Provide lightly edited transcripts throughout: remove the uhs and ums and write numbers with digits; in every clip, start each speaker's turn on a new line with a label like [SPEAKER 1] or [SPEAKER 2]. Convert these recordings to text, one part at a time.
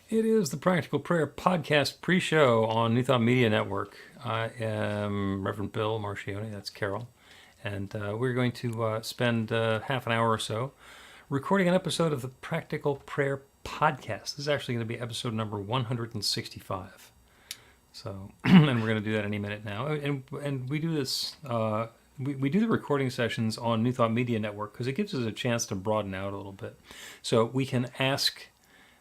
[SPEAKER 1] It is the Practical Prayer Podcast pre-show on New Thought Media Network. I am Reverend Bill Marchiony, that's Carol, and we're going to spend half an hour or so recording an episode of the Practical Prayer Podcast. This is actually going to be episode number 165. So, and we're going to do that any minute now. And we do this, we do the recording sessions on New Thought Media Network because it gives us a chance to broaden out a little bit. So we can ask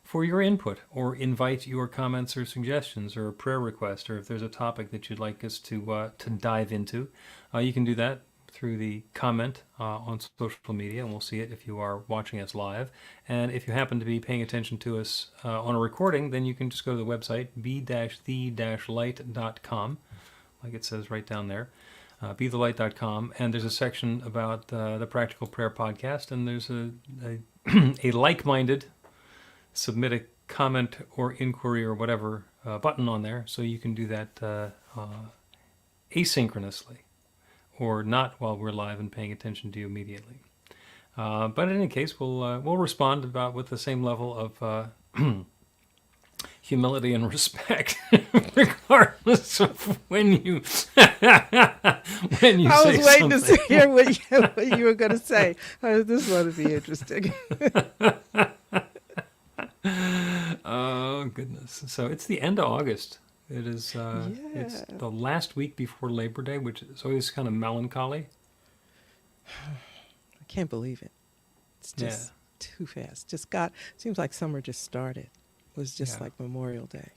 [SPEAKER 1] for your input or invite your comments or suggestions or a prayer request, or if there's a topic that you'd like us to dive into, you can do that through the comment on social media, and we'll see it if you are watching us live. And if you happen to be paying attention to us on a recording, then you can just go to the website be-the-light.com, like it says right down there, bethelight.com, and there's a section about the Practical Prayer Podcast, and there's a like-minded submit a comment or inquiry or whatever button on there, so you can do that asynchronously or not while we're live and paying attention to you immediately. But in any case, we'll respond about with the same level of humility and respect, regardless of when you when you.
[SPEAKER 2] I
[SPEAKER 1] say
[SPEAKER 2] was waiting
[SPEAKER 1] something.
[SPEAKER 2] to hear what you were going to say. This ought to be interesting.
[SPEAKER 1] Oh, goodness. So it's the end of August. It is, it's the last week before Labor Day, which is always kind of melancholy.
[SPEAKER 2] I can't believe it. It's just too fast. Seems like summer just started. It was just like Memorial Day.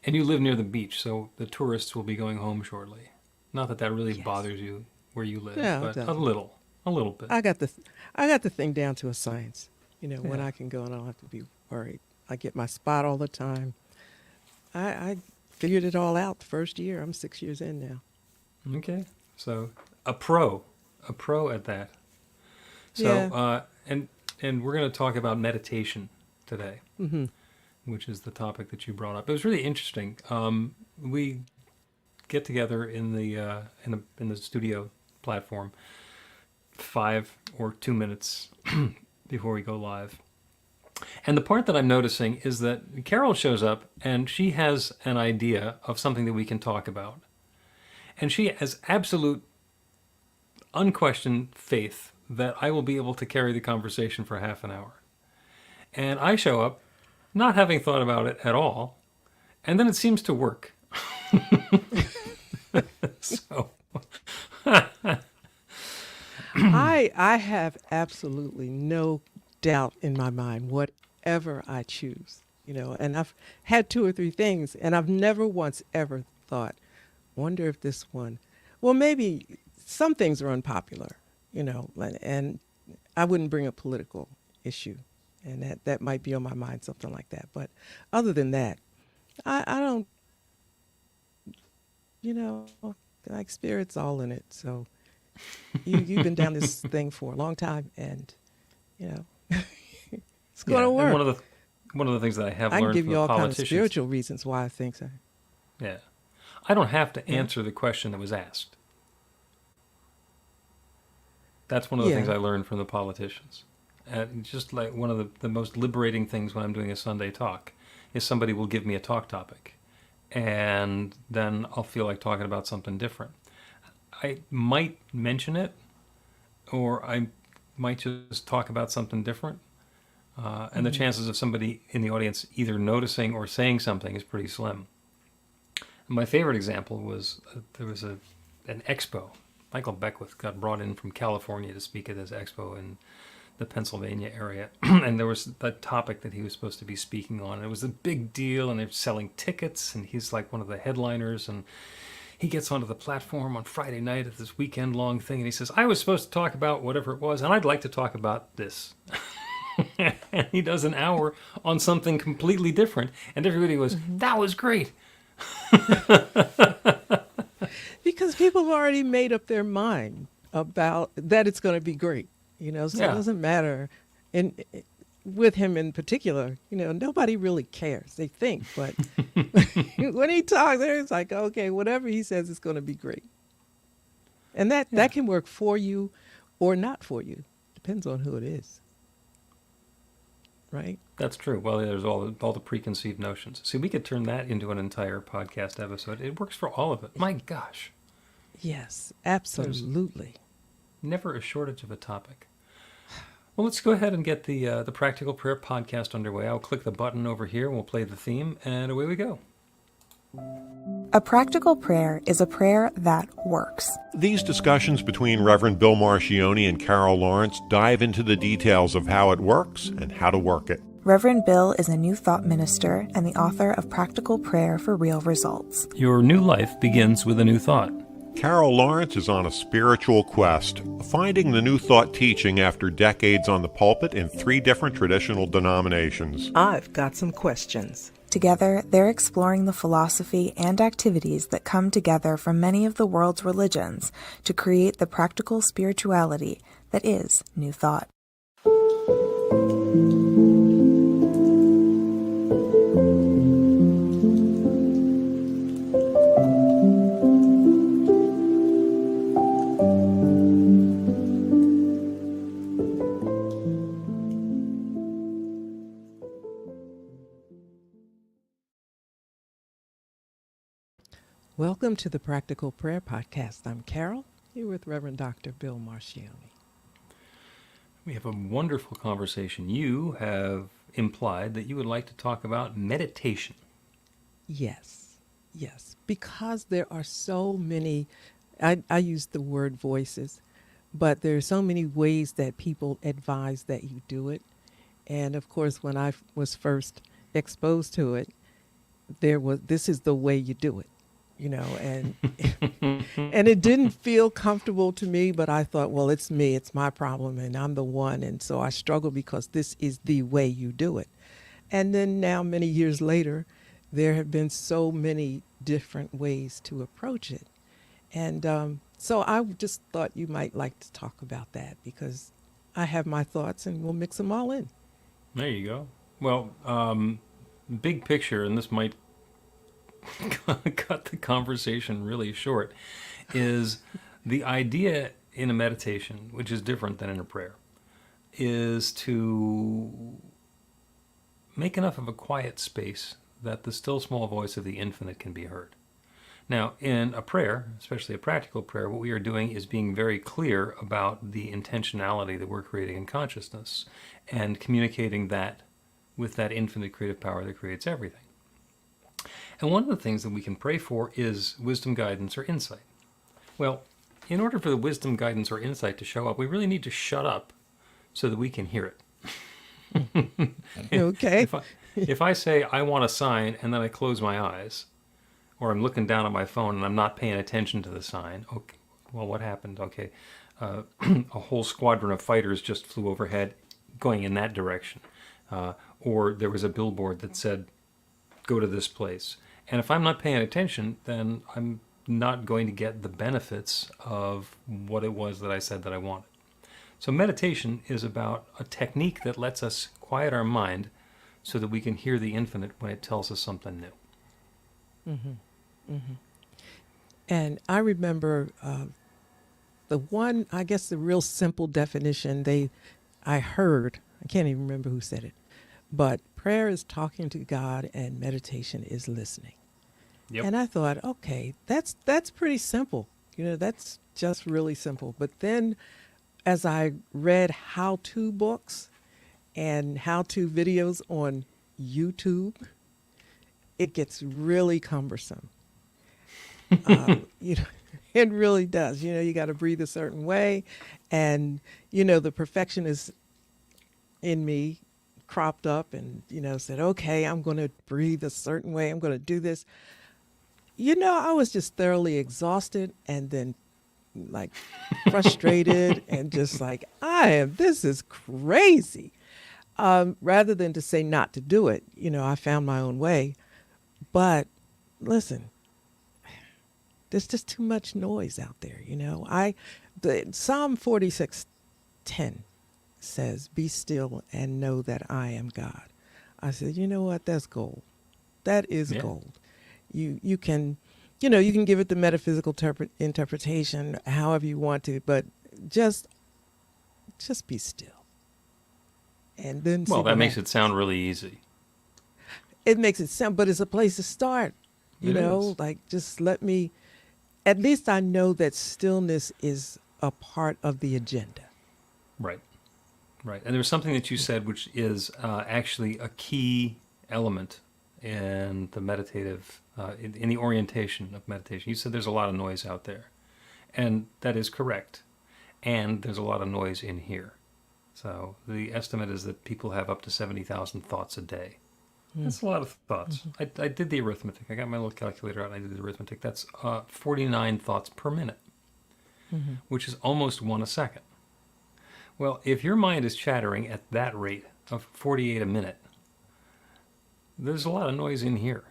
[SPEAKER 1] And you live near the beach, so the tourists will be going home shortly. Not that that really bothers you where you live,
[SPEAKER 2] No,
[SPEAKER 1] but
[SPEAKER 2] it
[SPEAKER 1] a little bit.
[SPEAKER 2] I got the thing down to a science. When I can go and I don't have to be worried. I get my spot all the time. I figured it all out the first year. I'm 6 years in now.
[SPEAKER 1] Okay. So a pro at that. So, and we're going to talk about meditation today, which is the topic that you brought up. It was really interesting. We get together in the studio platform 5 or 2 minutes before we go live. And the part that I'm noticing is that Carol shows up and she has an idea of something that we can talk about. And she has absolute, unquestioned faith that I will be able to carry the conversation for half an hour. And I show up not having thought about it at all, and then it seems to work. So
[SPEAKER 2] I have absolutely no doubt in my mind, whatever I choose, and I've had 2 or 3 things, and I've never once ever thought, wonder if this one, well, maybe some things are unpopular, and I wouldn't bring a political issue, and that might be on my mind, something like that. But other than that, I don't, like spirit's all in it. So you've been down this thing for a long time, and it's going to work.
[SPEAKER 1] And one of the things that I have
[SPEAKER 2] I can
[SPEAKER 1] learned
[SPEAKER 2] give
[SPEAKER 1] from
[SPEAKER 2] you
[SPEAKER 1] the
[SPEAKER 2] all kinds of
[SPEAKER 1] politicians.
[SPEAKER 2] spiritual reasons why I think so.
[SPEAKER 1] Yeah, I don't have to answer the question that was asked. That's one of the things I learned from the politicians. And just like one of the most liberating things when I'm doing a Sunday talk is somebody will give me a talk topic, and then I'll feel like talking about something different. I might mention it, or I might just talk about something different. And the chances of somebody in the audience either noticing or saying something is pretty slim. My favorite example was there was an expo. Michael Beckwith got brought in from California to speak at this expo in the Pennsylvania area. And there was that topic that he was supposed to be speaking on. And it was a big deal, and they're selling tickets, and he's like one of the headliners. And he gets onto the platform on Friday night at this weekend-long thing, and he says, I was supposed to talk about whatever it was, and I'd like to talk about this. And he does an hour on something completely different, and everybody goes, that was great.
[SPEAKER 2] Because people have already made up their mind about that it's going to be great, so it doesn't matter. And with him in particular, nobody really cares. They think, but when he talks, it's like, okay, whatever he says is going to be great. And that can work for you or not for you. Depends on who it is. right?
[SPEAKER 1] That's true. Well, there's all the preconceived notions. See, we could turn that into an entire podcast episode. It works for all of it. My gosh,
[SPEAKER 2] Yes,
[SPEAKER 1] there's
[SPEAKER 2] absolutely.
[SPEAKER 1] never a shortage of a topic. Well, let's go ahead and get the Practical Prayer podcast underway. I'll click the button over here, and we'll play the theme, and away we go.
[SPEAKER 3] A practical prayer is a prayer that works.
[SPEAKER 4] These discussions between Reverend Bill Marchiony and Carol Lawrence dive into the details of how it works and how to work it.
[SPEAKER 3] Reverend Bill is a New Thought minister and the author of Practical Prayer for Real Results.
[SPEAKER 1] Your new life begins with a new thought.
[SPEAKER 4] Carol Lawrence is on a spiritual quest, finding the New Thought teaching after decades on the pulpit in 3 different traditional denominations.
[SPEAKER 5] I've got some questions.
[SPEAKER 3] Together, they're exploring the philosophy and activities that come together from many of the world's religions to create the practical spirituality that is New Thought.
[SPEAKER 2] Welcome to the Practical Prayer Podcast. I'm Carol, here with Reverend Dr. Bill Marchiony.
[SPEAKER 1] We have a wonderful conversation. You have implied that you would like to talk about meditation.
[SPEAKER 2] Yes, because there are so many, I use the word voices, but there are so many ways that people advise that you do it. And of course, when I was first exposed to it, this is the way you do it. And and it didn't feel comfortable to me, but I thought, well, it's me, it's my problem, and I'm the one. And so I struggle because this is the way you do it. And then now, many years later, there have been so many different ways to approach it. And so I just thought you might like to talk about that because I have my thoughts and we'll mix them all in.
[SPEAKER 1] There you go. Well, big picture, and this might cut the conversation really short, is the idea in a meditation, which is different than in a prayer, is to make enough of a quiet space that the still small voice of the infinite can be heard. Now, in a prayer, especially a practical prayer, what we are doing is being very clear about the intentionality that we're creating in consciousness and communicating that with that infinite creative power that creates everything. And one of the things that we can pray for is wisdom, guidance, or insight. Well, in order for the wisdom, guidance, or insight to show up, we really need to shut up so that we can hear it.
[SPEAKER 2] Okay.
[SPEAKER 1] If I say, I want a sign, and then I close my eyes, or I'm looking down at my phone and I'm not paying attention to the sign, okay, well, what happened? Okay, a whole squadron of fighters just flew overhead going in that direction. Or there was a billboard that said, go to this place. And if I'm not paying attention, then I'm not going to get the benefits of what it was that I said that I wanted. So meditation is about a technique that lets us quiet our mind so that we can hear the infinite when it tells us something new.
[SPEAKER 2] Mm-hmm. Mm-hmm. And I remember the real simple definition I heard, I can't even remember who said it, but prayer is talking to God and meditation is listening.
[SPEAKER 1] Yep.
[SPEAKER 2] And I thought, okay, that's pretty simple. That's just really simple. But then as I read how-to books and how-to videos on YouTube, it gets really cumbersome. It really does. You got to breathe a certain way. And, the perfectionist in me cropped up and, said, okay, I'm going to breathe a certain way. I'm going to do this. I was just thoroughly exhausted and then like frustrated and just like, this is crazy. Rather than to say not to do it, I found my own way. But listen, there's just too much noise out there. Psalm 46:10 says, be still and know that I am God. I said, you know what? That's gold. That is gold. You can give it the metaphysical interpretation however you want to, but just be still and then see
[SPEAKER 1] Well, that
[SPEAKER 2] what
[SPEAKER 1] makes
[SPEAKER 2] happens.
[SPEAKER 1] it sound really easy.
[SPEAKER 2] It makes it sound, but it's a place to start.
[SPEAKER 1] It is.
[SPEAKER 2] Like just let me. At least I know that stillness is a part of the agenda.
[SPEAKER 1] Right. Right. And there's something that you said which is actually a key element in the meditative, in the orientation of meditation. You said there's a lot of noise out there. And that is correct. And there's a lot of noise in here. So the estimate is that people have up to 70,000 thoughts a day. That's a lot of thoughts. I did the arithmetic. I got my little calculator out and I did the arithmetic. That's 49 thoughts per minute, which is almost one a second. Well, if your mind is chattering at that rate of 48 a minute, there's a lot of noise in here.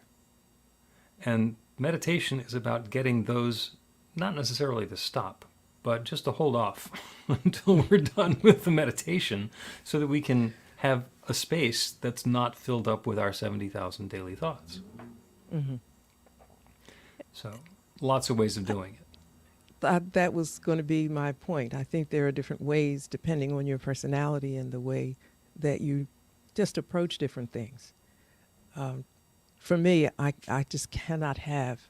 [SPEAKER 1] And meditation is about getting those, not necessarily to stop, but just to hold off until we're done with the meditation so that we can have a space that's not filled up with our 70,000 daily thoughts. So, lots of ways of doing it.
[SPEAKER 2] That was going to be my point. I think there are different ways depending on your personality and the way that you just approach different things. For me, I just cannot have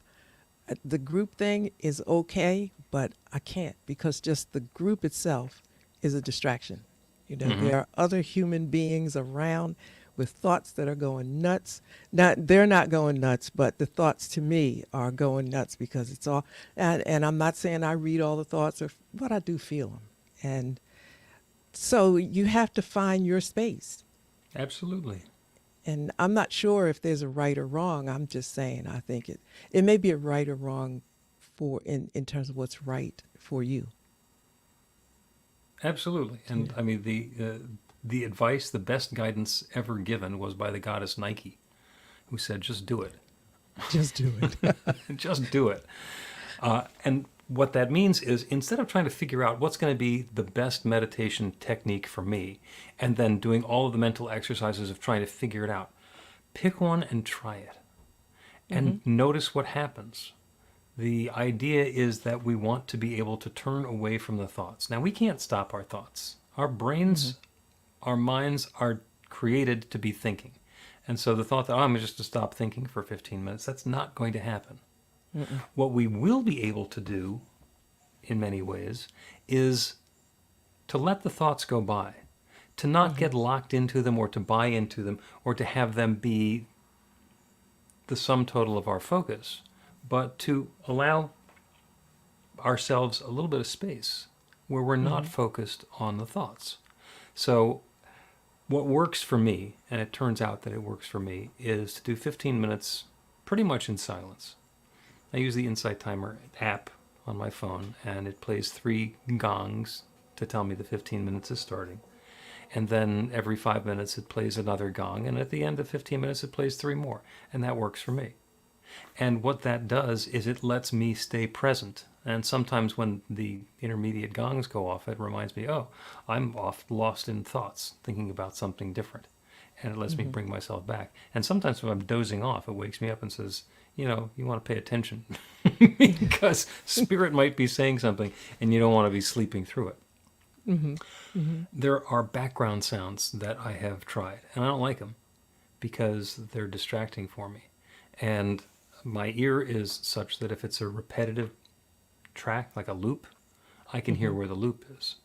[SPEAKER 2] the group thing is okay, but I can't because just the group itself is a distraction. There are other human beings around with thoughts that are going nuts. They're not going nuts, but the thoughts to me are going nuts because it's all, and I'm not saying I read all the thoughts, but I do feel them. And so you have to find your space.
[SPEAKER 1] Absolutely.
[SPEAKER 2] And I'm not sure if there's a right or wrong. I'm just saying I think it may be a right or wrong in terms of what's right for you.
[SPEAKER 1] Absolutely. And I mean, the advice, the best guidance ever given was by the goddess Nike, who said, just do it.
[SPEAKER 2] Just do it.
[SPEAKER 1] Just do it. And what that means is instead of trying to figure out what's going to be the best meditation technique for me, and then doing all of the mental exercises of trying to figure it out, pick one and try it. And notice what happens. The idea is that we want to be able to turn away from the thoughts. Now, we can't stop our thoughts. Our brains, our minds are created to be thinking. And so the thought that, I'm just to stop thinking for 15 minutes, that's not going to happen. What we will be able to do, in many ways, is to let the thoughts go by, to not get locked into them or to buy into them or to have them be the sum total of our focus, but to allow ourselves a little bit of space where we're not focused on the thoughts. So what works for me, and it turns out that it works for me, is to do 15 minutes pretty much in silence. I use the Insight Timer app on my phone, and it plays 3 gongs to tell me the 15 minutes is starting. And then every 5 minutes it plays another gong, and at the end of 15 minutes it plays 3 more, and that works for me. And what that does is it lets me stay present. And sometimes when the intermediate gongs go off, it reminds me, oh, I'm lost in thoughts, thinking about something different. And it lets me bring myself back. And sometimes when I'm dozing off, it wakes me up and says, you want to pay attention because spirit might be saying something and you don't want to be sleeping through it. There are background sounds that I have tried, and I don't like them because they're distracting for me. And my ear is such that if it's a repetitive track, like a loop, I can hear where the loop is.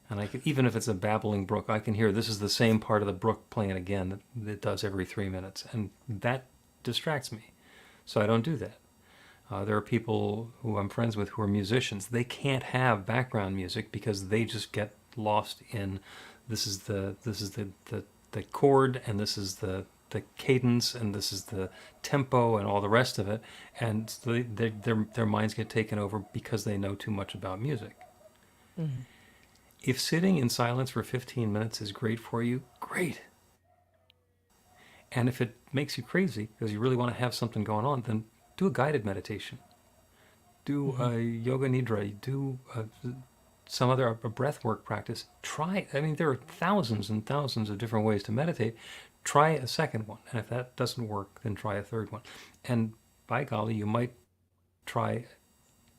[SPEAKER 1] And I can, even if it's a babbling brook, I can hear this is the same part of the brook playing again that it does every 3 minutes. And that distracts me. So I don't do that. There are people who I'm friends with who are musicians. They can't have background music because they just get lost in this is the chord, and this is the cadence, and this is the tempo, and all the rest of it, and so their minds get taken over because they know too much about music. If sitting in silence for 15 minutes is great for you, great. And if it makes you crazy because you really want to have something going on, then do a guided meditation. Do a yoga nidra. Do some other a breath work practice. Try. I mean, there are thousands and thousands of different ways to meditate. Try a second one, and if that doesn't work, then try a third one. And by golly, you might try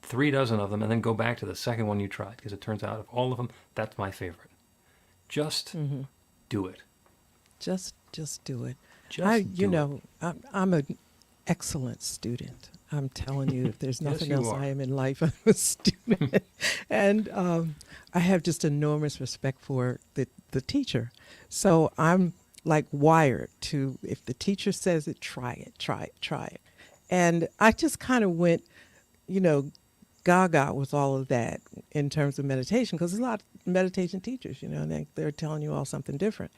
[SPEAKER 1] 3 dozen of them and then go back to the second one you tried, because it turns out of all of them, that's my favorite. Just do it.
[SPEAKER 2] Just do it.
[SPEAKER 1] Just
[SPEAKER 2] You
[SPEAKER 1] do it.
[SPEAKER 2] know, I'm an excellent student. I'm telling you, if there's
[SPEAKER 1] Yes,
[SPEAKER 2] nothing
[SPEAKER 1] you
[SPEAKER 2] else
[SPEAKER 1] are.
[SPEAKER 2] I am in life, I'm a student. And I have just enormous respect for the teacher. So I'm like wired to, if the teacher says it, try it, try it, try it. And I just kind of went, you know, gaga with all of that in terms of meditation, because there's a lot of meditation teachers, you know, and they're telling you all something different.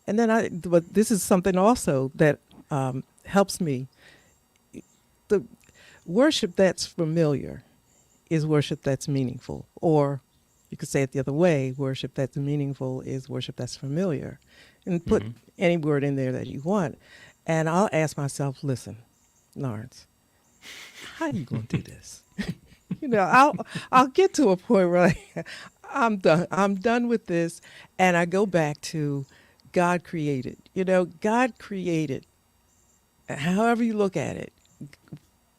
[SPEAKER 2] And then but this is something also that helps me. The worship that's familiar is worship that's meaningful. Or you could say it the other way, worship that's meaningful is worship that's familiar. And put any word in there that you want. And I'll ask myself, listen, Lawrence, how you going to do this? You know, I'll get to a point where I'm done. I'm done with this, and I go back to God created. You know, God created. However you look at it,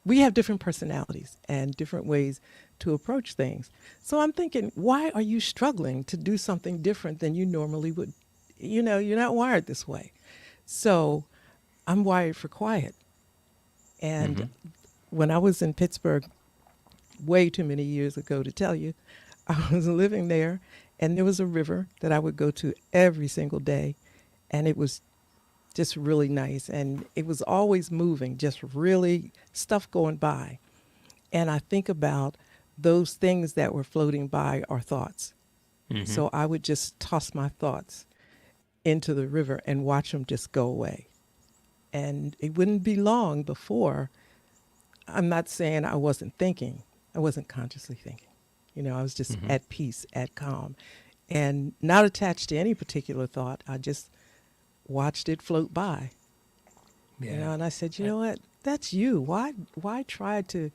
[SPEAKER 2] we have different personalities and different ways to approach things. So I'm thinking, why are you struggling to do something different than you normally would? You know, you're not wired this way. So I'm wired for quiet. And when I was in Pittsburgh way too many years ago to tell you, I was living there, and there was a river that I would go to every single day, and it was just really nice, and it was always moving, just really stuff going by. And I think about those things that were floating by are thoughts. So I would just toss my thoughts into the river and watch them just go away. And it wouldn't be long before, I'm not saying I wasn't thinking, I wasn't consciously thinking. You know, I was just at peace, at calm, and not attached to any particular thought. I just watched it float by.
[SPEAKER 1] Yeah.
[SPEAKER 2] You know, and I said, you know what? That's you. Why try to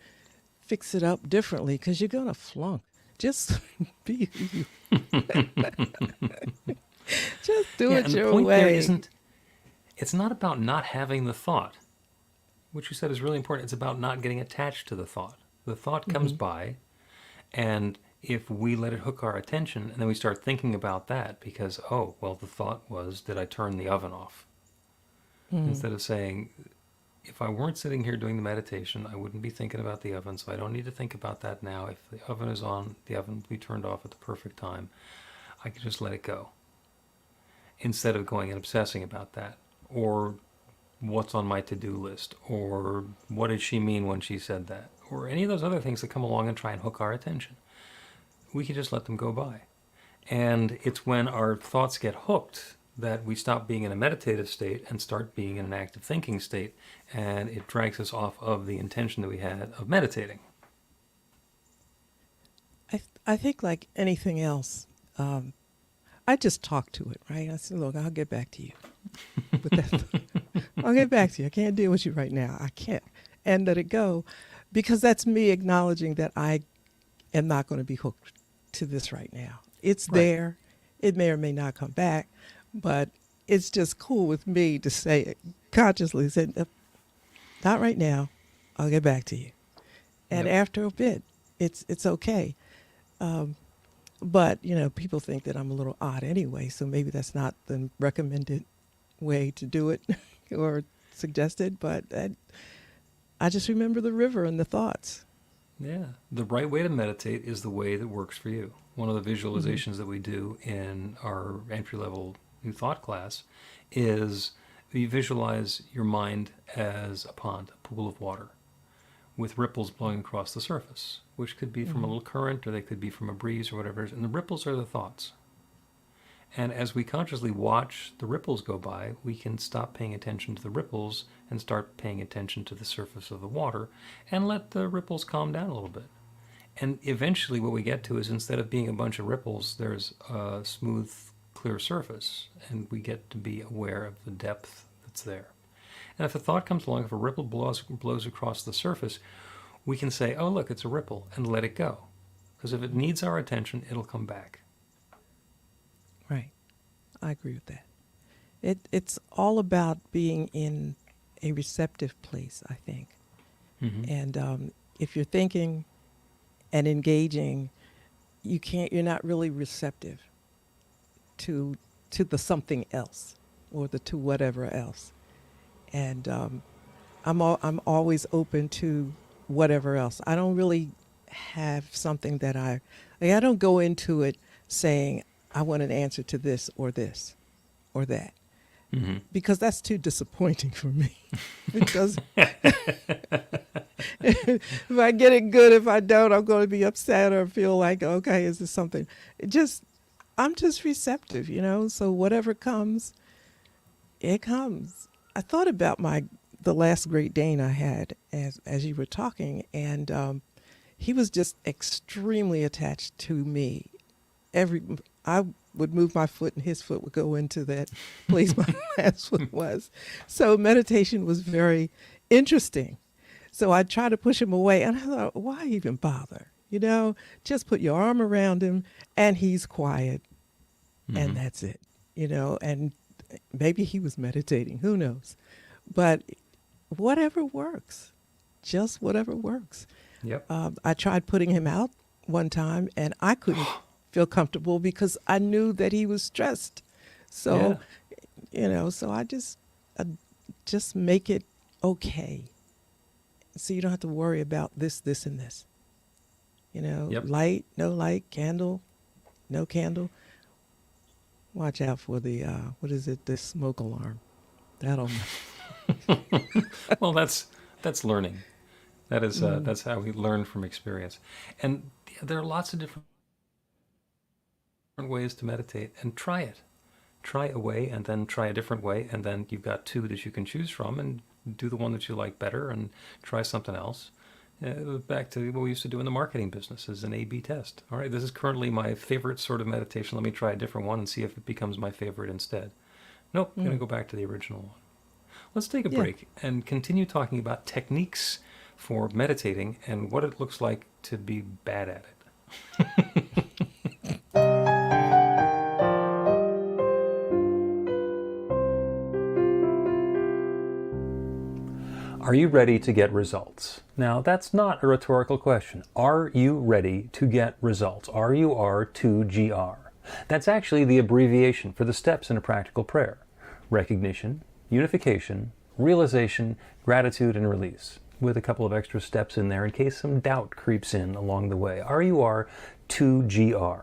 [SPEAKER 2] fix it up differently? Because you're gonna flunk. Just be you. Just do it
[SPEAKER 1] and
[SPEAKER 2] your
[SPEAKER 1] the point there
[SPEAKER 2] way.
[SPEAKER 1] isn't. It's not about not having the thought, which you said is really important. It's about not getting attached to the thought. The thought comes by, and if we let it hook our attention, and then we start thinking about that because, oh, well, the thought was, did I turn the oven off? Instead of saying, if I weren't sitting here doing the meditation, I wouldn't be thinking about the oven, so I don't need to think about that now. If the oven is on, the oven will be turned off at the perfect time. I can just let it go. Instead of going and obsessing about that, or what's on my to-do list, or what did she mean when she said that, or any of those other things that come along and try and hook our attention. We can just let them go by. And it's when our thoughts get hooked that we stop being in a meditative state and start being in an active thinking state, and it drags us off of the intention that we had of meditating.
[SPEAKER 2] I think like anything else, I just talk to it, right? I said, look, I'll get back to you. But I'll get back to you. I can't deal with you right now. I can't. And let it go, because that's me acknowledging that I am not going to be hooked to this right now. It's
[SPEAKER 1] Right.
[SPEAKER 2] there. It may or may not come back, but it's just cool with me to say it consciously, say, not right now. I'll get back to you. And
[SPEAKER 1] Yep.
[SPEAKER 2] after a bit, it's okay. But, you know, people think that I'm a little odd anyway, so maybe that's not the recommended way to do it or suggested, but I just remember the river and the thoughts.
[SPEAKER 1] Yeah. The right way to meditate is the way that works for you. One of the visualizations that we do in our entry-level New Thought class is you visualize your mind as a pond, a pool of water, with ripples blowing across the surface, which could be from a little current, or they could be from a breeze or whatever it is. And the ripples are the thoughts. And as we consciously watch the ripples go by, we can stop paying attention to the ripples and start paying attention to the surface of the water and let the ripples calm down a little bit. And eventually what we get to is, instead of being a bunch of ripples, there's a smooth, clear surface, and we get to be aware of the depth that's there. And if a thought comes along, if a ripple blows across the surface, we can say, oh, look, it's a ripple, and let it go. Because if it needs our attention, it'll come back.
[SPEAKER 2] Right. I agree with that. It's all about being in a receptive place, I think. And if you're thinking and engaging, you're not really receptive to the something else. or the to whatever else. And I'm always open to whatever else. I don't really have something that I don't go into it saying I want an answer to this or that,
[SPEAKER 1] Hmm.
[SPEAKER 2] because that's too disappointing for me. Because if I get it good, if I don't, I'm going to be upset or feel like, okay, is this something? I'm just receptive, So whatever comes, it comes. I thought about the last Great Dane I had as you were talking, and he was just extremely attached to me. I would move my foot and his foot would go into that place my last foot was. So meditation was very interesting. So I tried to push him away, and I thought, why even bother? Just put your arm around him, and he's quiet, and that's it. And maybe he was meditating. Who knows? But whatever works, just whatever works.
[SPEAKER 1] Yep.
[SPEAKER 2] I tried putting him out one time, and I couldn't feel comfortable because I knew that he was stressed. So, so I just make it okay. So you don't have to worry about this, and this.
[SPEAKER 1] Yep.
[SPEAKER 2] Light, no light, candle, no candle. Watch out for the, the smoke alarm. That'll...
[SPEAKER 1] Well, that's learning. That is that's how we learn from experience. And there are lots of different ways to meditate, and try it. Try a way and then try a different way, and then you've got two that you can choose from, and do the one that you like better and try something else. Back to what we used to do in the marketing business as an A/B test. All right, this is currently my favorite sort of meditation. Let me try a different one and see if it becomes my favorite instead. Nope, I'm going to go back to the original one. Let's take a break and continue talking about techniques for meditating and what it looks like to be bad at it. Are you ready to get results? Now, that's not a rhetorical question. Are you ready to get results? RUR2GR. That's actually the abbreviation for the steps in a practical prayer. Recognition, unification, realization, gratitude, and release, with a couple of extra steps in there in case some doubt creeps in along the way. RUR2GR.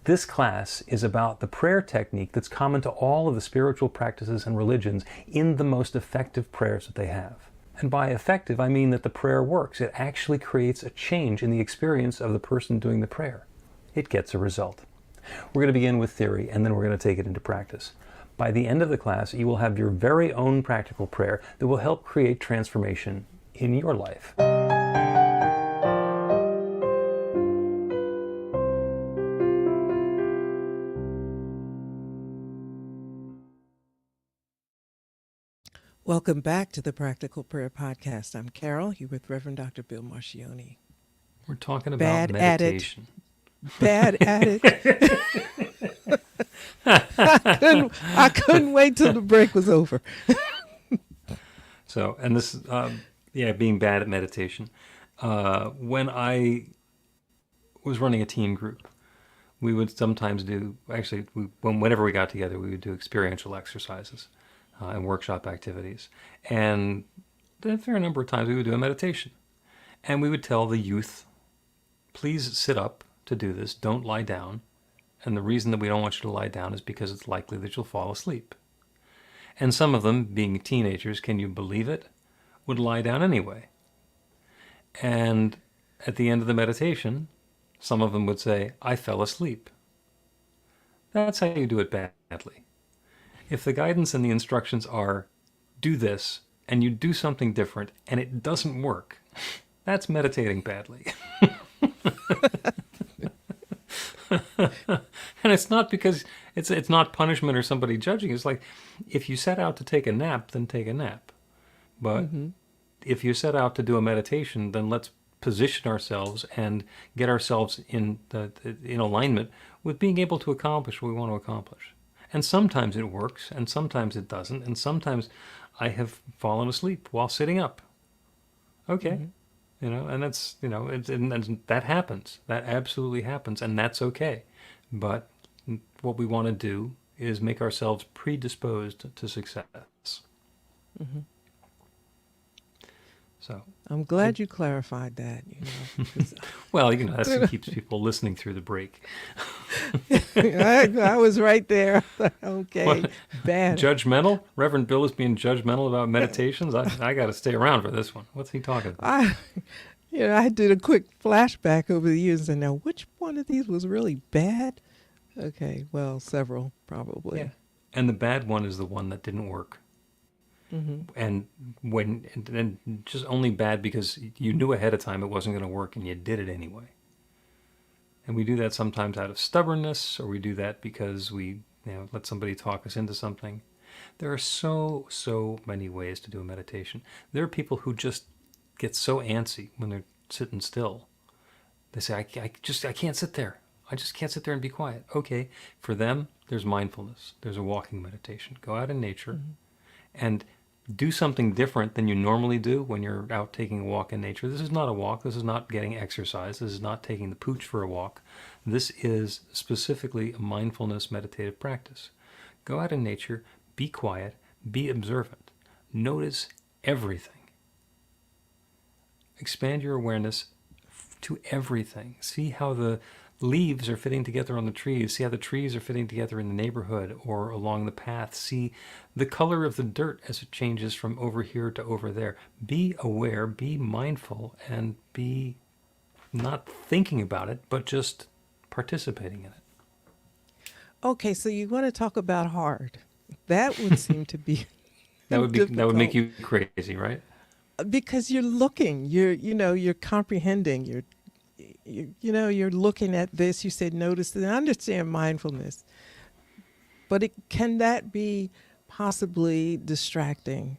[SPEAKER 1] This class is about the prayer technique that's common to all of the spiritual practices and religions in the most effective prayers that they have. And by effective, I mean that the prayer works. It actually creates a change in the experience of the person doing the prayer. It gets a result. We're going to begin with theory, and then we're going to take it into practice. By the end of the class, you will have your very own practical prayer that will help create transformation in your life.
[SPEAKER 2] Welcome back to the Practical Prayer Podcast. I'm Carol, here with Reverend Dr. Bill Marchiony.
[SPEAKER 1] We're talking about
[SPEAKER 2] Bad
[SPEAKER 1] meditation.
[SPEAKER 2] Bad at it. I couldn't wait till the break was over.
[SPEAKER 1] So, and this, being bad at meditation. When I was running a teen group, we would sometimes do, whenever we got together, we would do experiential exercises and workshop activities. And a fair number of times we would do a meditation. And we would tell the youth, please sit up to do this, don't lie down. And the reason that we don't want you to lie down is because it's likely that you'll fall asleep. And some of them, being teenagers, can you believe it, would lie down anyway. And at the end of the meditation, some of them would say, I fell asleep. That's how you do it badly. If the guidance and the instructions are, do this, and you do something different, and it doesn't work, that's meditating badly. And it's not because it's not punishment or somebody judging. It's like, if you set out to take a nap, then take a nap. But if you set out to do a meditation, then let's position ourselves and get ourselves in alignment with being able to accomplish what we want to accomplish. And sometimes it works, and sometimes it doesn't, and sometimes I have fallen asleep while sitting up. Okay. And that's, and that happens. That absolutely happens, and that's okay. But what we want to do is make ourselves predisposed to success.
[SPEAKER 2] Hmm.
[SPEAKER 1] So,
[SPEAKER 2] I'm glad you clarified that. Because
[SPEAKER 1] well, that's what keeps people listening through the break.
[SPEAKER 2] I was right there. Okay,
[SPEAKER 1] What?
[SPEAKER 2] bad.
[SPEAKER 1] Judgmental? Reverend Bill is being judgmental about meditations? I got to stay around for this one. What's he talking about?
[SPEAKER 2] I did a quick flashback over the years, and now which one of these was really bad? Okay, well, several probably.
[SPEAKER 1] Yeah. And the bad one is the one that didn't work.
[SPEAKER 2] Hmm.
[SPEAKER 1] And just only bad because you knew ahead of time it wasn't going to work and you did it anyway. And we do that sometimes out of stubbornness, or we do that because we let somebody talk us into something. There are so many ways to do a meditation. There are people who just get so antsy when they're sitting still. They say, I can't sit there. I just can't sit there and be quiet. Okay, for them, there's mindfulness. There's a walking meditation. Go out in nature and do something different than you normally do when you're out taking a walk in nature. This is not a walk. This is not getting exercise. This is not taking the pooch for a walk. This is specifically a mindfulness meditative practice. Go out in nature, be quiet, be observant. Notice everything. Expand your awareness to everything. See how the leaves are fitting together on the trees. See how the trees are fitting together in the neighborhood or along the path. See the color of the dirt as it changes from over here to over there. Be aware, be mindful, and be not thinking about it, but just participating in it.
[SPEAKER 2] Okay, so you want to talk about hard. That would seem to be
[SPEAKER 1] That would
[SPEAKER 2] difficult.
[SPEAKER 1] make you crazy, right?
[SPEAKER 2] Because you're looking, you're comprehending, you're looking at this. You said notice, and I understand mindfulness, but can that be possibly distracting?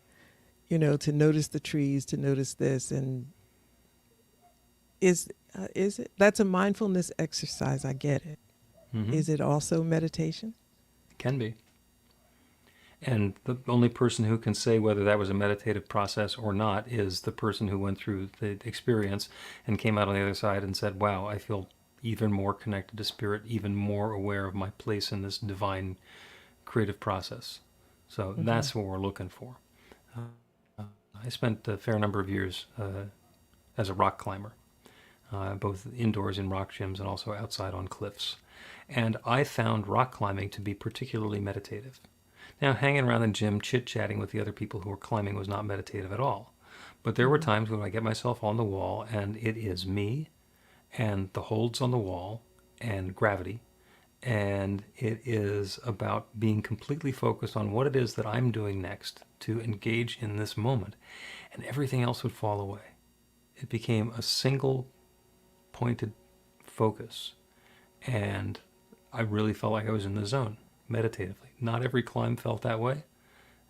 [SPEAKER 2] To notice the trees, to notice this, and is it? That's a mindfulness exercise. I get it.
[SPEAKER 1] Mm-hmm.
[SPEAKER 2] Is it also meditation?
[SPEAKER 1] It can be. And the only person who can say whether that was a meditative process or not is the person who went through the experience and came out on the other side and said, wow, I feel even more connected to spirit, even more aware of my place in this divine creative process. So that's what we're looking for. I spent a fair number of years as a rock climber, both indoors in rock gyms and also outside on cliffs. And I found rock climbing to be particularly meditative. Now, hanging around the gym, chit-chatting with the other people who were climbing was not meditative at all. But there were times when I get myself on the wall, and it is me, and the holds on the wall, and gravity, and it is about being completely focused on what it is that I'm doing next to engage in this moment, and everything else would fall away. It became a single pointed focus, and I really felt like I was in the zone, meditatively. Not every climb felt that way.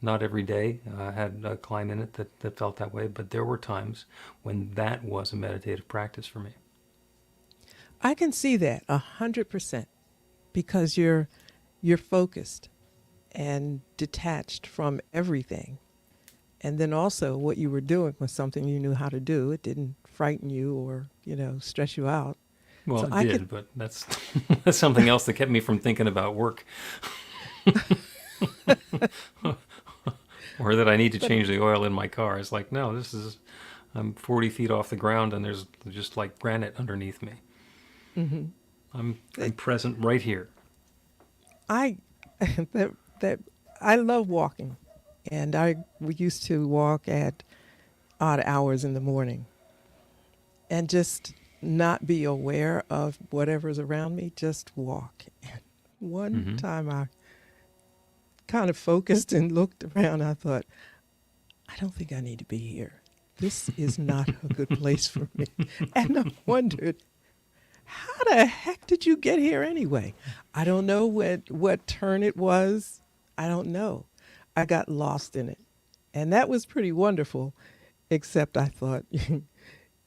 [SPEAKER 1] Not every day had a climb in it that felt that way, but there were times when that was a meditative practice for me.
[SPEAKER 2] I can see that 100%, because you're focused and detached from everything. And then also what you were doing was something you knew how to do. It didn't frighten you or, stress you out.
[SPEAKER 1] Well,
[SPEAKER 2] So
[SPEAKER 1] it did, but that's that's something else that kept me from thinking about work. Or that I need to change the oil in my car. It's like, no, I'm 40 feet off the ground and there's just like granite underneath me.
[SPEAKER 2] Mm-hmm.
[SPEAKER 1] I'm present right here.
[SPEAKER 2] I love walking, and we used to walk at odd hours in the morning, and just not be aware of whatever's around me. Just walk. And one time I kind of focused and looked around. I thought, I don't think I need to be here. This is not a good place for me. And I wondered, how the heck did you get here anyway? I don't know what turn it was. I don't know. I got lost in it. And that was pretty wonderful, except I thought,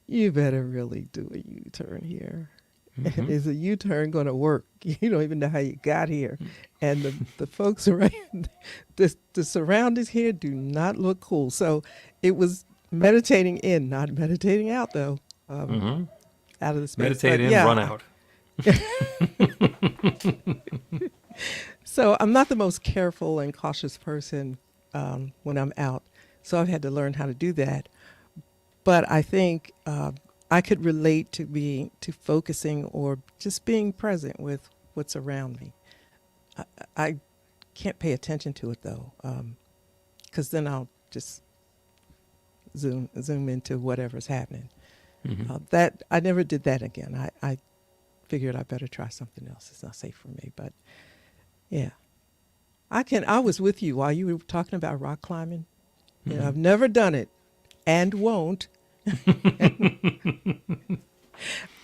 [SPEAKER 2] you better really do a U-turn here.
[SPEAKER 1] Mm-hmm.
[SPEAKER 2] And is a U-turn going to work? You don't even know how you got here. And the folks around, the surroundings here do not look cool. So it was meditating in, not meditating out, though. Out of the space.
[SPEAKER 1] Meditate in,
[SPEAKER 2] yeah.
[SPEAKER 1] run out.
[SPEAKER 2] So I'm not the most careful and cautious person when I'm out. So I've had to learn how to do that. But I think I could relate to focusing or just being present with what's around me. I can't pay attention to it though, because then I'll just zoom into whatever's happening. That I never did that again. I figured I better try something else. It's not safe for me, but yeah, I was with you while you were talking about rock climbing. You know, I've never done it and won't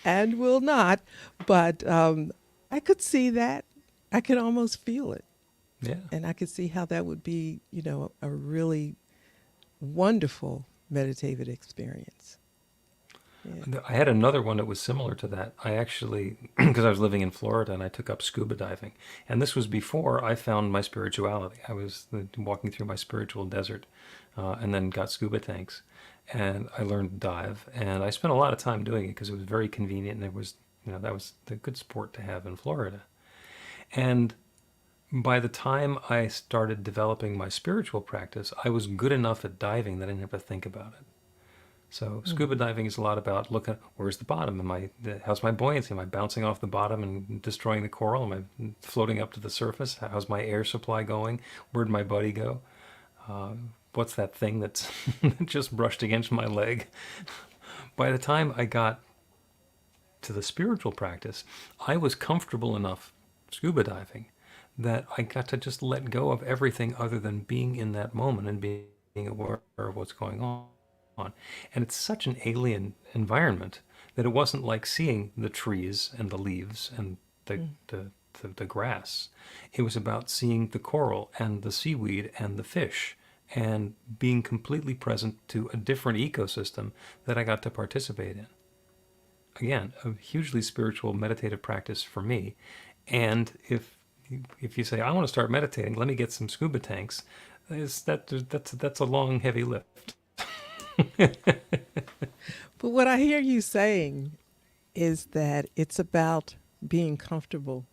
[SPEAKER 2] and will not, but I could see that. I could almost feel it.
[SPEAKER 1] Yeah.
[SPEAKER 2] And I could see how that would be, a really wonderful meditative experience. Yeah.
[SPEAKER 1] I had another one that was similar to that. I actually, because I was living in Florida and I took up scuba diving. And this was before I found my spirituality. I was walking through my spiritual desert and then got scuba tanks. And I learned to dive. And I spent a lot of time doing it because it was very convenient. And it was, that was the good sport to have in Florida. And by the time I started developing my spiritual practice, I was good enough at diving that I didn't have to think about it. So scuba diving is a lot about looking, where's the bottom? How's my buoyancy? Am I bouncing off the bottom and destroying the coral? Am I floating up to the surface? How's my air supply going? Where'd my buddy go? What's that thing that's just brushed against my leg? By the time I got to the spiritual practice, I was comfortable enough scuba diving that I got to just let go of everything other than being in that moment and being aware of what's going on. And it's such an alien environment that it wasn't like seeing the trees and the leaves and the grass. It was about seeing the coral and the seaweed and the fish and being completely present to a different ecosystem that I got to participate in. Again, a hugely spiritual meditative practice for me. And if you say, I want to start meditating, let me get some scuba tanks, that's a long, heavy lift.
[SPEAKER 2] But what I hear you saying is that it's about being comfortable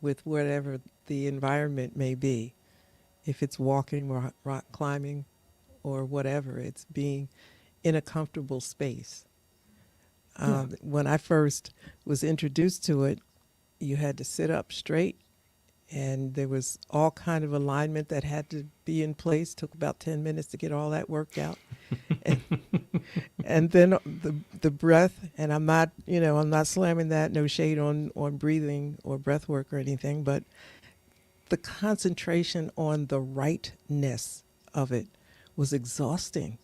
[SPEAKER 2] with whatever the environment may be. If it's walking, rock climbing, or whatever, it's being in a comfortable space. When I first was introduced to it, you had to sit up straight, and there was all kind of alignment that had to be in place. Took about 10 minutes to get all that worked out. And then the breath, and I'm not slamming that, no shade on breathing or breath work or anything, but the concentration on the rightness of it was exhausting.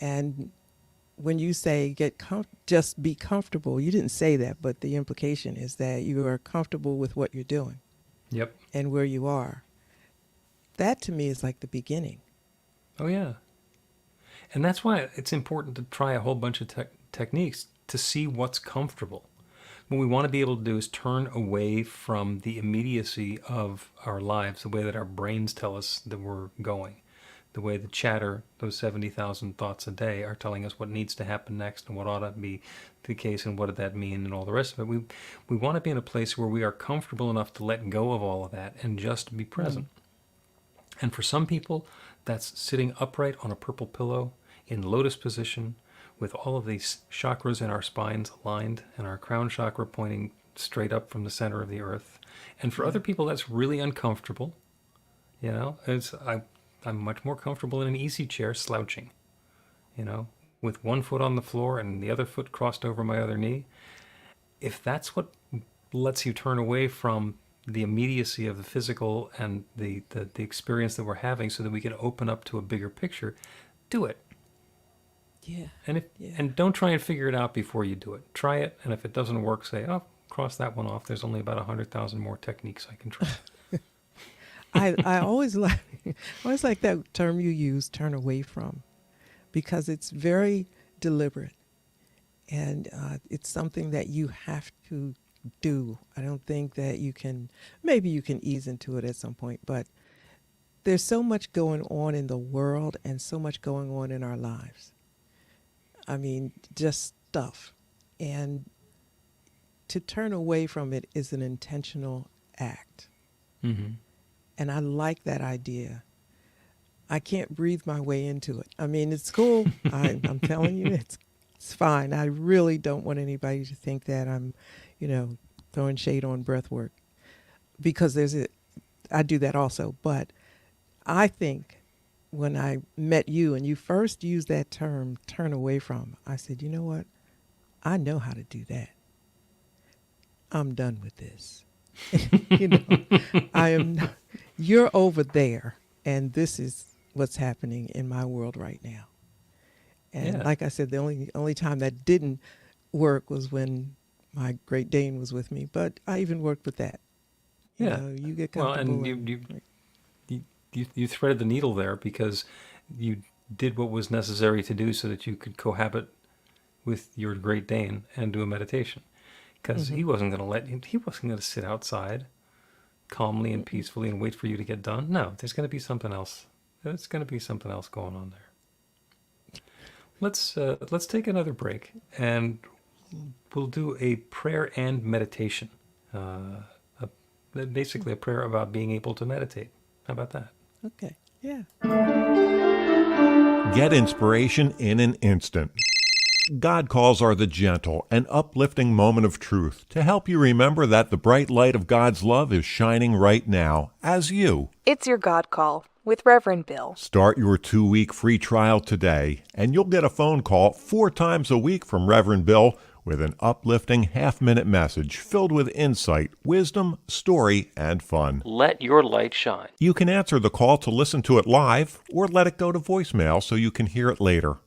[SPEAKER 2] And when you say just be comfortable, you didn't say that, but the implication is that you are comfortable with what you're doing.
[SPEAKER 1] Yep.
[SPEAKER 2] And where you are. That to me is like the beginning.
[SPEAKER 1] Oh, yeah. And that's why it's important to try a whole bunch of techniques to see what's comfortable. What we want to be able to do is turn away from the immediacy of our lives, the way that our brains tell us that we're going, the way the chatter, those 70,000 thoughts a day, are telling us what needs to happen next and what ought to be the case and what did that mean and all the rest of it. We want to be in a place where we are comfortable enough to let go of all of that and just be present. And for some people, that's sitting upright on a purple pillow in lotus position with all of these chakras in our spines aligned and our crown chakra pointing straight up from the center of the earth. And for other people, that's really uncomfortable. I'm much more comfortable in an easy chair slouching, with one foot on the floor and the other foot crossed over my other knee. If that's what lets you turn away from the immediacy of the physical and the experience that we're having so that we can open up to a bigger picture, do it.
[SPEAKER 2] Yeah.
[SPEAKER 1] And don't try and figure it out before you do it. Try it, and if it doesn't work, say, oh, cross that one off. There's only about 100,000 more techniques I can try.
[SPEAKER 2] I always like that term you use, turn away from, because it's very deliberate, and it's something that you have to do. I don't think that maybe you can ease into it at some point, but there's so much going on in the world and so much going on in our lives. I mean, just stuff. And to turn away from it is an intentional act. And I like that idea. I can't breathe my way into it. I mean, it's cool. I'm telling you, it's fine. I really don't want anybody to think that I'm, throwing shade on breath work, because I do that also. But I think when I met you and you first used that term, turn away from, I said, you know what? I know how to do that. I'm done with this. I am not, you're over there, and this is what's happening in my world right now. And like I said, the only time that didn't work was when my Great Dane was with me, but I even worked with that. You get comfortable.
[SPEAKER 1] Well, and you threaded the needle there because you did what was necessary to do so that you could cohabit with your Great Dane and do a meditation. Because he wasn't going to sit outside calmly and peacefully and wait for you to get done. No, there's going to be something else. There's going to be something else going on there. Let's take another break, and we'll do a prayer and meditation. Basically a prayer about being able to meditate. How about that?
[SPEAKER 2] Okay. Yeah.
[SPEAKER 4] Get inspiration in an instant. God calls are the gentle and uplifting moment of truth to help you remember that the bright light of God's love is shining right now as you.
[SPEAKER 3] It's your God Call with Reverend Bill.
[SPEAKER 4] Start your 2-week free trial today, and you'll get a phone call 4 times a week from Reverend Bill with an uplifting half-minute message filled with insight, wisdom, story, and fun.
[SPEAKER 1] Let your light shine.
[SPEAKER 4] You can answer the call to listen to it live or let it go to voicemail so you can hear it later.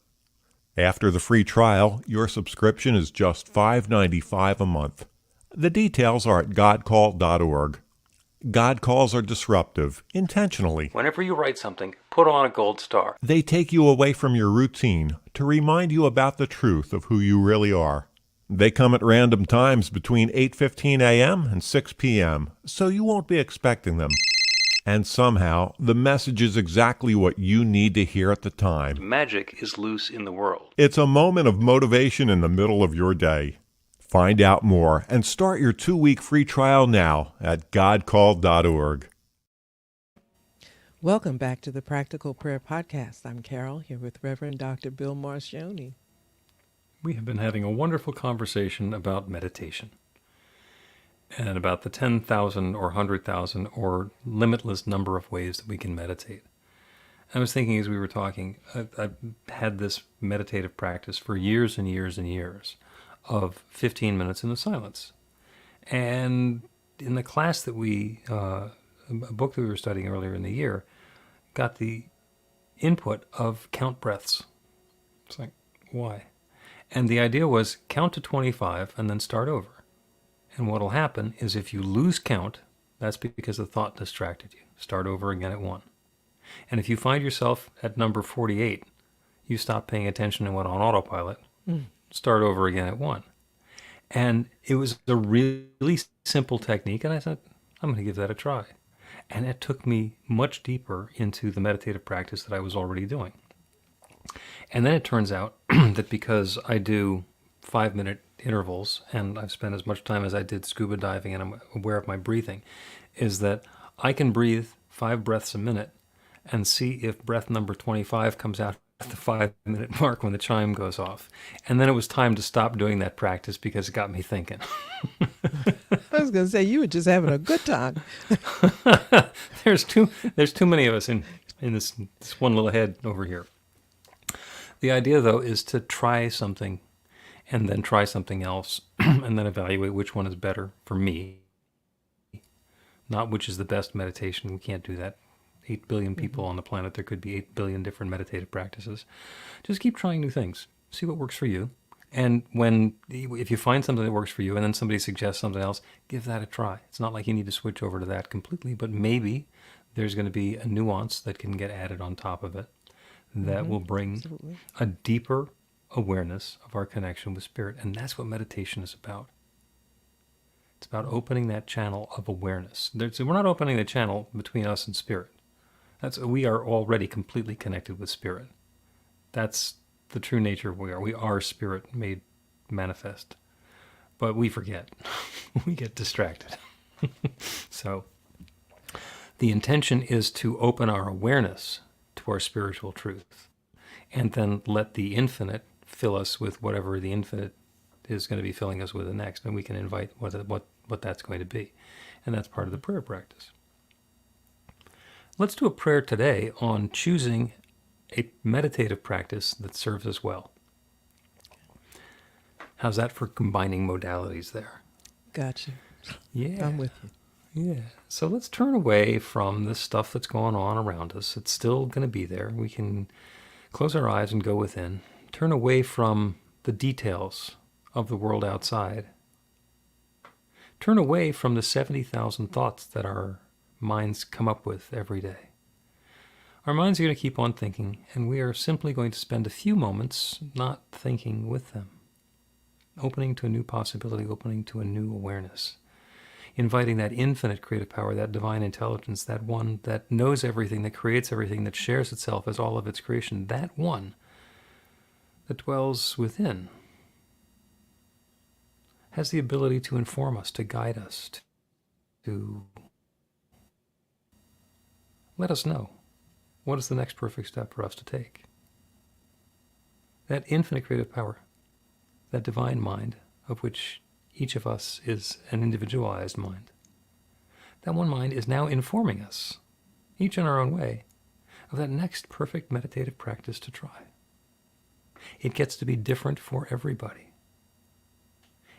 [SPEAKER 4] After the free trial, your subscription is just $5.95 a month. The details are at godcall.org. God calls are disruptive, intentionally.
[SPEAKER 1] Whenever you write something, put on a gold star.
[SPEAKER 4] They take you away from your routine to remind you about the truth of who you really are. They come at random times between 8:15 a.m. and 6 p.m., so you won't be expecting them. And somehow, the message is exactly what you need to hear at the time.
[SPEAKER 1] Magic is loose in the world.
[SPEAKER 4] It's a moment of motivation in the middle of your day. Find out more and start your 2-week free trial now at godcall.org.
[SPEAKER 2] Welcome back to the Practical Prayer Podcast. I'm Carol, here with Reverend Dr. Bill Marchiony.
[SPEAKER 1] We have been having a wonderful conversation about meditation and about the 10,000 or 100,000 or limitless number of ways that we can meditate. I was thinking as we were talking, I've had this meditative practice for years and years and years of 15 minutes in the silence. And in the class that a book that we were studying earlier in the year, got the input of count breaths. It's like, why? And the idea was count to 25 and then start over. And what will happen is if you lose count, that's because the thought distracted you. Start over again at 1. And if you find yourself at number 48, you stop paying attention and went on autopilot. Start over again at 1. And it was a really simple technique, and I said, I'm going to give that a try. And it took me much deeper into the meditative practice that I was already doing. And then it turns out that because I do 5-minute intervals, and I've spent as much time as I did scuba diving, and I'm aware of my breathing, is that I can breathe 5 breaths a minute and see if breath number 25 comes out at the 5-minute mark when the chime goes off. And then it was time to stop doing that practice because it got me thinking.
[SPEAKER 2] I was going to say, you were just having a good time.
[SPEAKER 1] There's too many of us in this one little head over here. The idea, though, is to try something and then try something else and then evaluate which one is better for me. Not which is the best meditation. We can't do that. 8 billion people on the planet. There could be 8 billion different meditative practices. Just keep trying new things. See what works for you. And if you find something that works for you and then somebody suggests something else, give that a try. It's not like you need to switch over to that completely, but maybe there's going to be a nuance that can get added on top of it that will bring a deeper awareness of our connection with Spirit. And that's what meditation is about. It's about opening that channel of awareness. We're not opening the channel between us and Spirit. We are already completely connected with Spirit. That's the true nature of who we are. We are Spirit made manifest. But we forget. We get distracted. So The intention is to open our awareness to our spiritual truth, and then let the infinite fill us with whatever the infinite is going to be filling us with next, and we can invite what that's going to be. And that's part of the prayer practice. Let's do a prayer today on choosing a meditative practice that serves us well. How's that for combining modalities there?
[SPEAKER 2] Gotcha.
[SPEAKER 1] Yeah.
[SPEAKER 2] I'm with you.
[SPEAKER 1] Yeah. So let's turn away from the stuff that's going on around us. It's still going to be there. We can close our eyes and go within. Turn away from the details of the world outside. Turn away from the 70,000 thoughts that our minds come up with every day. Our minds are going to keep on thinking, and we are simply going to spend a few moments not thinking with them. Opening to a new possibility, opening to a new awareness. Inviting that infinite creative power, that divine intelligence, that one that knows everything, that creates everything, that shares itself as all of its creation, that one that dwells within, has the ability to inform us, to guide us, to let us know what is the next perfect step for us to take. That infinite creative power, that divine mind, of which each of us is an individualized mind. That one mind is now informing us, each in our own way, of that next perfect meditative practice to try. It gets to be different for everybody.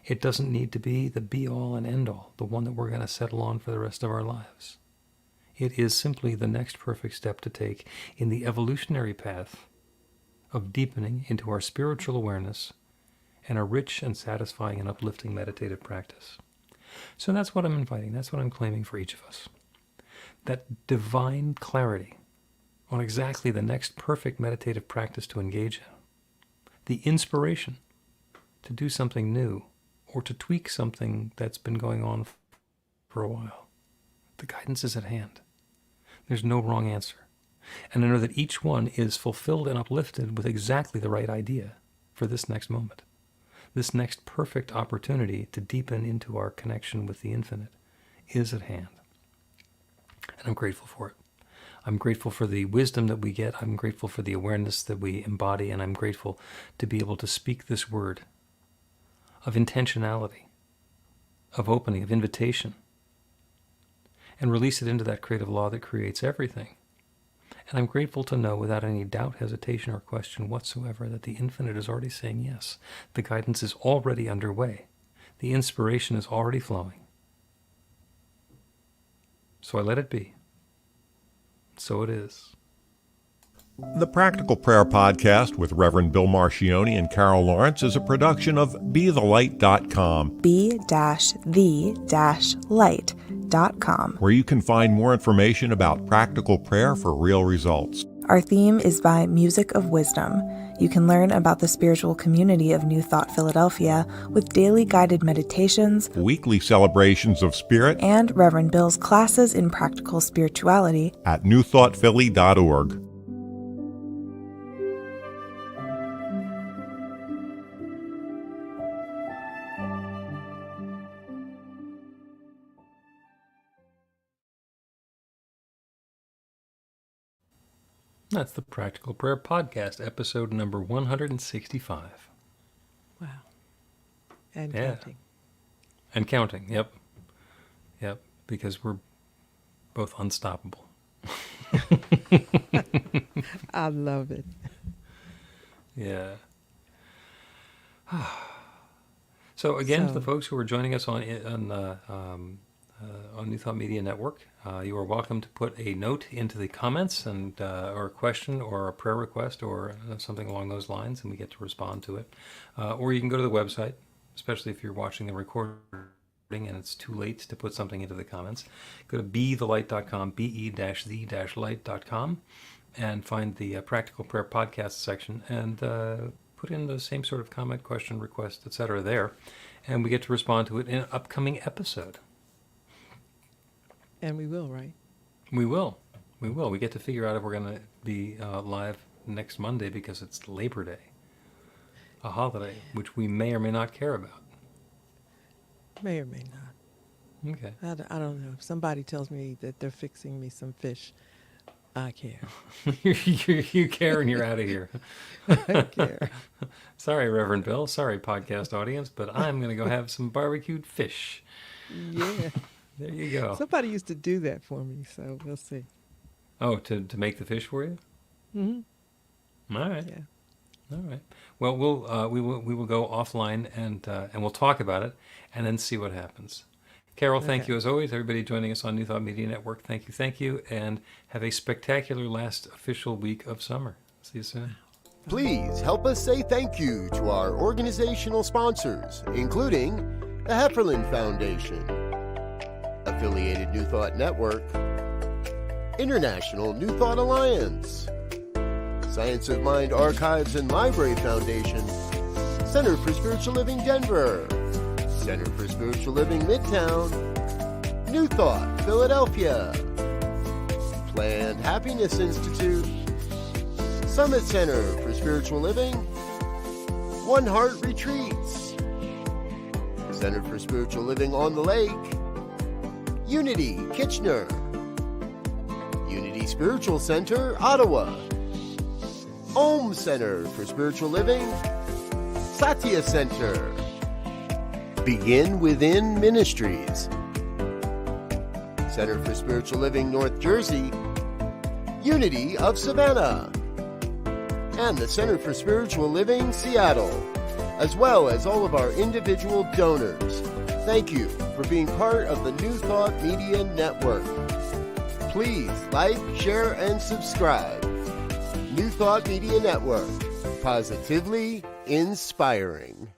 [SPEAKER 1] It doesn't need to be the be-all and end-all, the one that we're going to settle on for the rest of our lives. It is simply the next perfect step to take in the evolutionary path of deepening into our spiritual awareness and a rich and satisfying and uplifting meditative practice. So that's what I'm inviting. That's what I'm claiming for each of us. That divine clarity on exactly the next perfect meditative practice to engage in. The inspiration to do something new or to tweak something that's been going on for a while. The guidance is at hand. There's no wrong answer. And I know that each one is fulfilled and uplifted with exactly the right idea for this next moment. This next perfect opportunity to deepen into our connection with the infinite is at hand. And I'm grateful for it. I'm grateful for the wisdom that we get. I'm grateful for the awareness that we embody. And I'm grateful to be able to speak this word of intentionality, of opening, of invitation, and release it into that creative law that creates everything. And I'm grateful to know without any doubt, hesitation, or question whatsoever that the infinite is already saying yes. The guidance is already underway. The inspiration is already flowing. So I let it be. So it is.
[SPEAKER 4] The Practical Prayer Podcast with Reverend Bill Marchiony and Carol Lawrence is a production of BeTheLight.com.
[SPEAKER 3] be-the-light.com.
[SPEAKER 4] Where you can find more information about practical prayer for real results.
[SPEAKER 3] Our theme is by Music of Wisdom. You can learn about the spiritual community of New Thought Philadelphia with daily guided meditations,
[SPEAKER 4] Weekly celebrations of spirit,
[SPEAKER 3] and Reverend Bill's classes in practical spirituality
[SPEAKER 4] at newthoughtphilly.org.
[SPEAKER 1] That's the Practical Prayer Podcast, episode number 165.
[SPEAKER 2] Wow. And
[SPEAKER 1] Yeah.
[SPEAKER 2] counting.
[SPEAKER 1] And counting, yep. Yep, because we're both unstoppable.
[SPEAKER 2] I love it.
[SPEAKER 1] Yeah. So again, to the folks who are joining us on New Thought Media Network, you are welcome to put a note into the comments and or a question or a prayer request or something along those lines, and we get to respond to it. Or you can go to the website, especially if you're watching the recording and it's too late to put something into the comments. Go to BeTheLight.com, be-the-light.com, and find the Practical Prayer Podcast section and put in the same sort of comment, question, request, etc. there, and we get to respond to it in an upcoming episode.
[SPEAKER 2] And we will, right?
[SPEAKER 1] We will. We will. We get to figure out if we're going to be live next Monday because it's Labor Day, a holiday which we may or may not care about.
[SPEAKER 2] May or may not.
[SPEAKER 1] Okay.
[SPEAKER 2] I don't know. If somebody tells me that they're fixing me some fish, I care.
[SPEAKER 1] you care and you're out of here.
[SPEAKER 2] I care.
[SPEAKER 1] Sorry, Reverend Bill. Sorry, podcast audience, but I'm going to go have some barbecued fish.
[SPEAKER 2] Yeah.
[SPEAKER 1] There you go.
[SPEAKER 2] Somebody used to do that for me, so we'll see.
[SPEAKER 1] Oh, to make the fish for you?
[SPEAKER 2] Mm-hmm.
[SPEAKER 1] All right.
[SPEAKER 2] Yeah.
[SPEAKER 1] All right. Well, we will go offline and we'll talk about it and then see what happens. Carol, thank
[SPEAKER 2] Okay.
[SPEAKER 1] you as always. Everybody joining us on New Thought Media Network, thank you, and have a spectacular last official week of summer. See you soon.
[SPEAKER 6] Please help us say thank you to our organizational sponsors, including the Hefferland Foundation, Affiliated New Thought Network, International New Thought Alliance, Science of Mind Archives and Library Foundation, Center for Spiritual Living Denver, Center for Spiritual Living Midtown, New Thought Philadelphia, Planned Happiness Institute, Summit Center for Spiritual Living, One Heart Retreats, Center for Spiritual Living on the Lake, Unity Kitchener, Unity Spiritual Center, Ottawa, Om Center for Spiritual Living, Satya Center, Begin Within Ministries, Center for Spiritual Living North Jersey, Unity of Savannah, and the Center for Spiritual Living Seattle, as well as all of our individual donors. Thank you for being part of the New Thought Media Network. Please like, share, and subscribe. New Thought Media Network, positively inspiring.